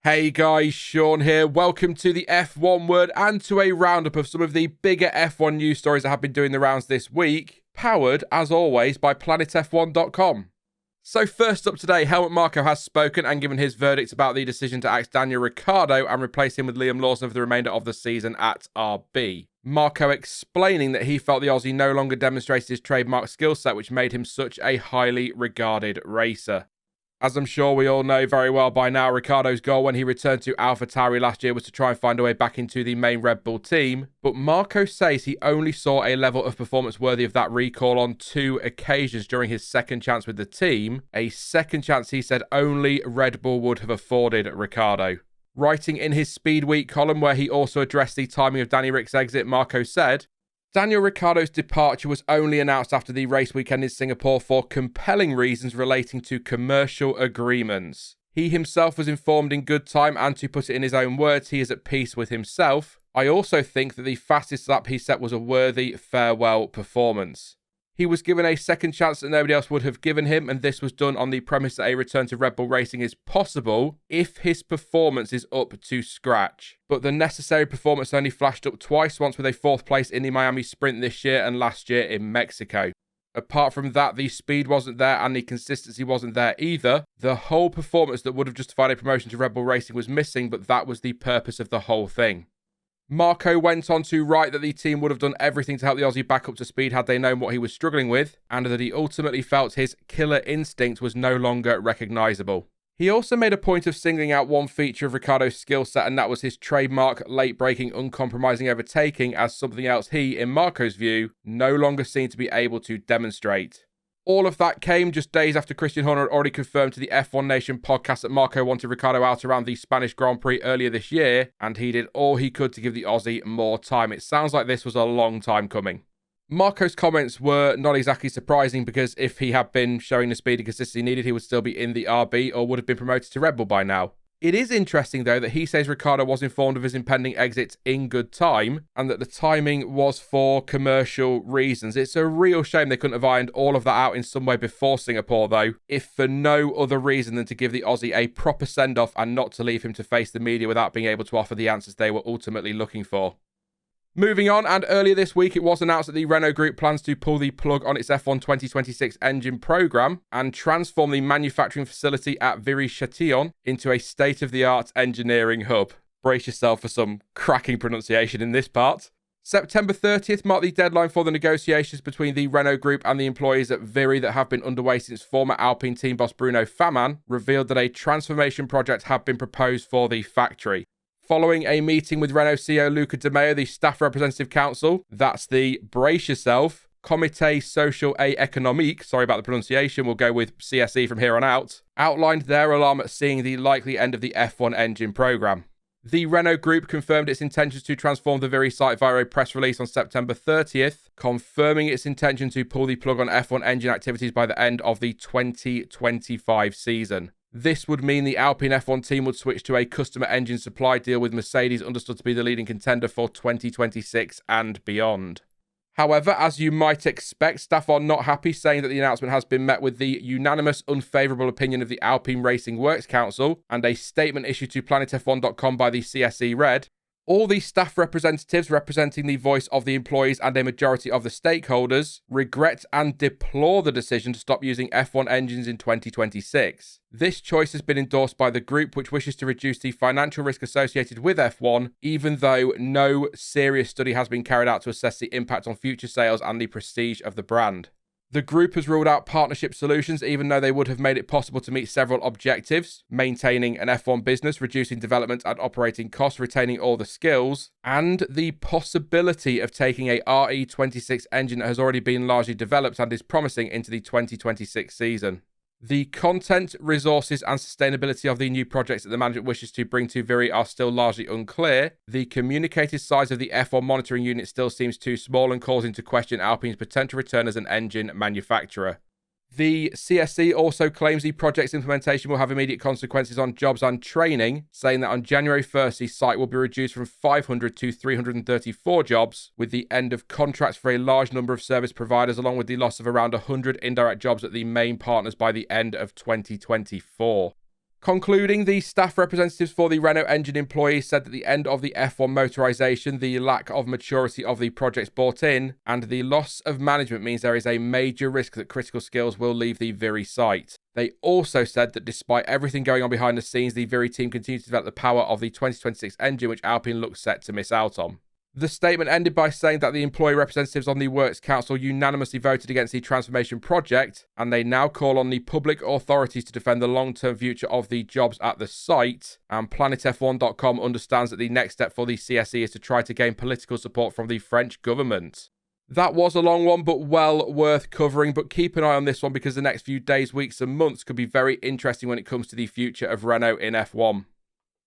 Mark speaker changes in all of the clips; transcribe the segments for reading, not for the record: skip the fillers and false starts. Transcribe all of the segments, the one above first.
Speaker 1: Hey guys, Sean here. Welcome to the F1 Word and to a roundup of some of the bigger F1 news stories that have been doing the rounds this week, powered, as always, by planetf1.com. So first up today, Helmut Marko has spoken and given his verdict about the decision to axe Daniel Ricciardo and replace him with Liam Lawson for the remainder of the season at RB. Marko explaining that he felt the Aussie no longer demonstrated his trademark skill set, which made him such a highly regarded racer. As I'm sure we all know very well by now, Ricciardo's goal when he returned to AlphaTauri last year was to try and find a way back into the main Red Bull team, but Marko says he only saw a level of performance worthy of that recall on 2 occasions during his second chance with the team, a second chance he said only Red Bull would have afforded Ricciardo. Writing in his Speed Week column, where he also addressed the timing of Danny Ric's exit, Marko said, Daniel Ricciardo's departure was only announced after the race weekend in Singapore for compelling reasons relating to commercial agreements. He himself was informed in good time, and to put it in his own words, he is at peace with himself. I also think that the fastest lap he set was a worthy farewell performance. He was given a second chance that nobody else would have given him, and this was done on the premise that a return to Red Bull Racing is possible if his performance is up to scratch. But the necessary performance only flashed up twice, once with a 4th place in the Miami Sprint this year and last year in Mexico. Apart from that, the speed wasn't there and the consistency wasn't there either. The whole performance that would have justified a promotion to Red Bull Racing was missing, but that was the purpose of the whole thing. Marko went on to write that the team would have done everything to help the Aussie back up to speed had they known what he was struggling with, and that he ultimately felt his killer instinct was no longer recognisable. He also made a point of singling out one feature of Ricciardo's skill set, and that was his trademark late-breaking, uncompromising overtaking as something else he, in Marko's view, no longer seemed to be able to demonstrate. All of that came just days after Christian Horner had already confirmed to the F1 Nation podcast that Marko wanted Ricciardo out around the Spanish Grand Prix earlier this year, and he did all he could to give the Aussie more time. It sounds like this was a long time coming. Marko's comments were not exactly surprising, because if he had been showing the speed and consistency needed, he would still be in the RB or would have been promoted to Red Bull by now. It is interesting, though, that he says Ricciardo was informed of his impending exit in good time, and that the timing was for commercial reasons. It's a real shame they couldn't have ironed all of that out in some way before Singapore, though, if for no other reason than to give the Aussie a proper send-off and not to leave him to face the media without being able to offer the answers they were ultimately looking for. Moving on, and earlier this week it was announced that the Renault Group plans to pull the plug on its F1 2026 engine program and transform the manufacturing facility at Viry-Châtillon into a state-of-the-art engineering hub. Brace yourself for some cracking pronunciation in this part. September 30th marked the deadline for the negotiations between the Renault Group and the employees at Viry that have been underway since former Alpine team boss Bruno Faman revealed that a transformation project had been proposed for the factory. Following a meeting with Renault CEO Luca De Meo, the Staff Representative Council, that's the brace yourself, Comité Social et Économique, sorry about the pronunciation, we'll go with CSE from here on out, outlined their alarm at seeing the likely end of the F1 engine programme. The Renault Group confirmed its intentions to transform the Viry site via a press release on September 30th, confirming its intention to pull the plug on F1 engine activities by the end of the 2025 season. This would mean the Alpine F1 team would switch to a customer engine supply deal with Mercedes, understood to be the leading contender for 2026 and beyond. However, as you might expect, staff are not happy, saying that the announcement has been met with the unanimous unfavourable opinion of the Alpine Racing Works Council, and a statement issued to planetf1.com by the CSE read, all the staff representatives representing the voice of the employees and a majority of the stakeholders regret and deplore the decision to stop using F1 engines in 2026. This choice has been endorsed by the group, which wishes to reduce the financial risk associated with F1, even though no serious study has been carried out to assess the impact on future sales and the prestige of the brand. The group has ruled out partnership solutions, even though they would have made it possible to meet several objectives: maintaining an F1 business, reducing development and operating costs, retaining all the skills, and the possibility of taking a RE26 engine that has already been largely developed and is promising into the 2026 season. The content, resources and sustainability of the new projects that the management wishes to bring to Viry are still largely unclear. The communicated size of the F1 monitoring unit still seems too small and calls into question Alpine's potential return as an engine manufacturer. The CSE also claims the project's implementation will have immediate consequences on jobs and training, saying that on January 1st, the site will be reduced from 500 to 334 jobs, with the end of contracts for a large number of service providers, along with the loss of around 100 indirect jobs at the main partners by the end of 2024. Concluding, the staff representatives for the Renault engine employees said that the end of the F1 motorisation, the lack of maturity of the projects brought in, and the loss of management means there is a major risk that critical skills will leave the Viri site. They also said that despite everything going on behind the scenes, the Viri team continues to develop the power of the 2026 engine, which Alpine looks set to miss out on. The statement ended by saying that the employee representatives on the Works Council unanimously voted against the transformation project, and they now call on the public authorities to defend the long-term future of the jobs at the site. And PlanetF1.com understands that the next step for the CSE is to try to gain political support from the French government. That was a long one, but well worth covering. But keep an eye on this one because the next few days, weeks and months could be very interesting when it comes to the future of Renault in F1.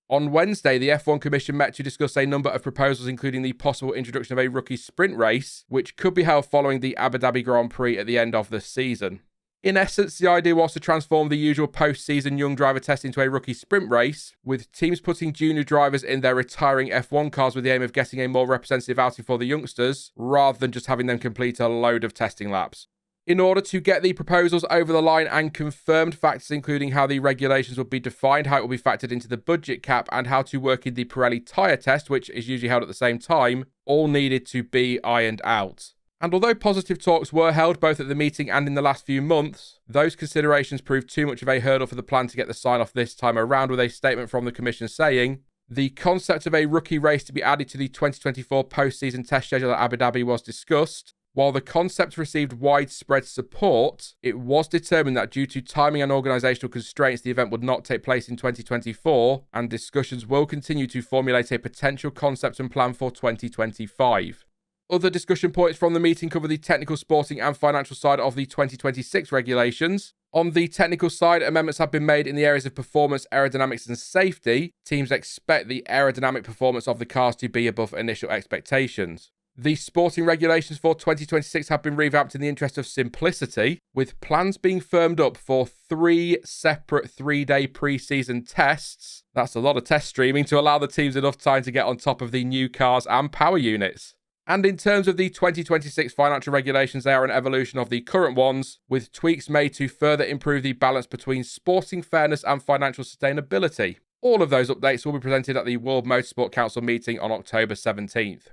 Speaker 1: On Wednesday, the F1 Commission met to discuss a number of proposals, including the possible introduction of a rookie sprint race, which could be held following the Abu Dhabi Grand Prix at the end of the season. In essence, the idea was to transform the usual post-season young driver test into a rookie sprint race, with teams putting junior drivers in their retiring F1 cars with the aim of getting a more representative outing for the youngsters, rather than just having them complete a load of testing laps. In order to get the proposals over the line and confirmed factors including how the regulations will be defined, how it will be factored into the budget cap, and how to work in the Pirelli tyre test, which is usually held at the same time, all needed to be ironed out. And although positive talks were held both at the meeting and in the last few months, those considerations proved too much of a hurdle for the plan to get the sign-off this time around, with a statement from the Commission saying, "The concept of a rookie race to be added to the 2024 post-season test schedule at Abu Dhabi was discussed. While the concept received widespread support, it was determined that due to timing and organisational constraints, the event would not take place in 2024, and discussions will continue to formulate a potential concept and plan for 2025. Other discussion points from the meeting cover the technical, sporting and financial side of the 2026 regulations. On the technical side, amendments have been made in the areas of performance, aerodynamics and safety. Teams expect the aerodynamic performance of the cars to be above initial expectations. The sporting regulations for 2026 have been revamped in the interest of simplicity, with plans being firmed up for 3 separate 3-day pre-season tests. That's a lot of test streaming to allow the teams enough time to get on top of the new cars and power units. And in terms of the 2026 financial regulations, they are an evolution of the current ones, with tweaks made to further improve the balance between sporting fairness and financial sustainability. All of those updates will be presented at the World Motorsport Council meeting on October 17th.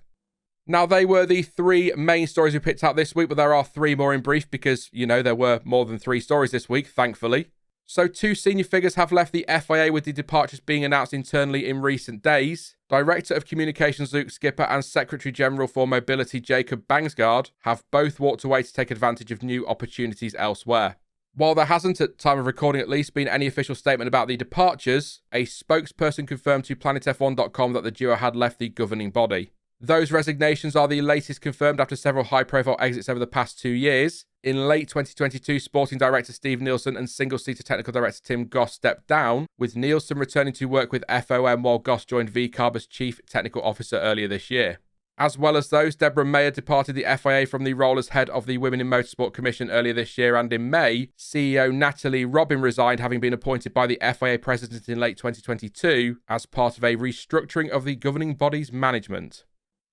Speaker 1: Now, they were the 3 main stories we picked out this week, but there are 3 more in brief because, there were more than 3 stories this week, thankfully. So 2 senior figures have left the FIA, with the departures being announced internally in recent days. Director of Communications Luke Skipper and Secretary General for Mobility Jacob Bangsgaard have both walked away to take advantage of new opportunities elsewhere. While there hasn't, at time of recording at least, been any official statement about the departures, a spokesperson confirmed to PlanetF1.com that the duo had left the governing body. Those resignations are the latest confirmed after several high-profile exits over the past 2 years. In late 2022, Sporting Director Steve Nielsen and Single-Seater Technical Director Tim Goss stepped down, with Nielsen returning to work with FOM while Goss joined VCARB as Chief Technical Officer earlier this year. As well as those, Deborah Mayer departed the FIA from the role as head of the Women in Motorsport Commission earlier this year, and in May, CEO Natalie Robin resigned, having been appointed by the FIA president in late 2022 as part of a restructuring of the governing body's management.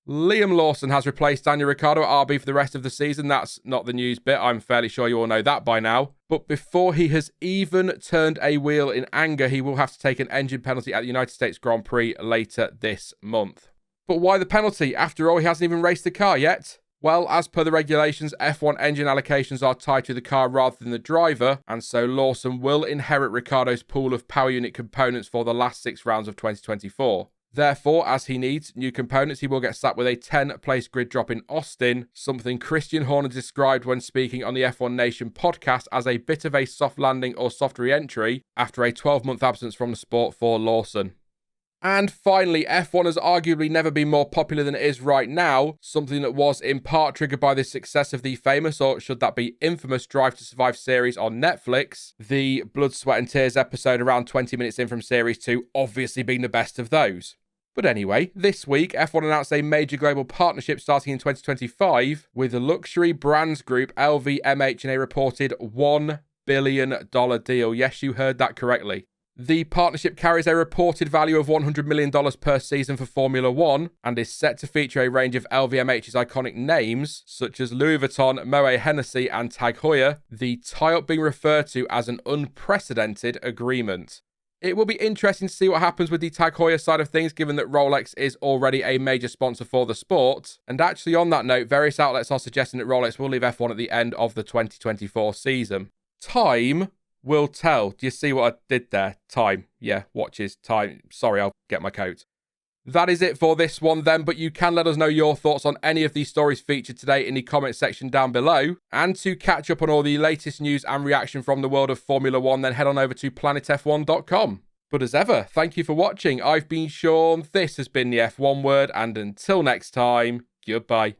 Speaker 1: Liam Lawson has replaced Daniel Ricciardo at RB for the rest of the season. That's not the news bit. I'm fairly sure you all know that by now. But before he has even turned a wheel in anger, he will have to take an engine penalty at the United States Grand Prix later this month. But why the penalty? After all, he hasn't even raced the car yet. Well, as per the regulations, F1 engine allocations are tied to the car rather than the driver, and so Lawson will inherit Ricciardo's pool of power unit components for the last 6 rounds of 2024. Therefore, as he needs new components, he will get slapped with a 10-place grid drop in Austin, something Christian Horner described when speaking on the F1 Nation podcast as a bit of a soft landing or soft re-entry after a 12-month absence from the sport for Lawson. And finally, F1 has arguably never been more popular than it is right now, something that was in part triggered by the success of the famous, or should that be infamous, Drive to Survive series on Netflix, the Blood, Sweat and Tears episode around 20 minutes in from Series 2 obviously being the best of those. But anyway, this week, F1 announced a major global partnership starting in 2025 with the luxury brands group LVMH in a reported $1 billion deal. Yes, you heard that correctly. The partnership carries a reported value of $100 million per season for Formula One and is set to feature a range of LVMH's iconic names, such as Louis Vuitton, Moet Hennessy and Tag Heuer, the tie-up being referred to as an unprecedented agreement. It will be interesting to see what happens with the Tag Heuer side of things, given that Rolex is already a major sponsor for the sport. And actually, on that note, various outlets are suggesting that Rolex will leave F1 at the end of the 2024 season. Time will tell. Do you see what I did there? Time. Yeah, watches. Time. Sorry, I'll get my coat. That is it for this one then, but you can let us know your thoughts on any of these stories featured today in the comment section down below. And to catch up on all the latest news and reaction from the world of Formula One, then head on over to planetf1.com. But as ever, thank you for watching. I've been Sean, this has been the F1 Word, and until next time, goodbye.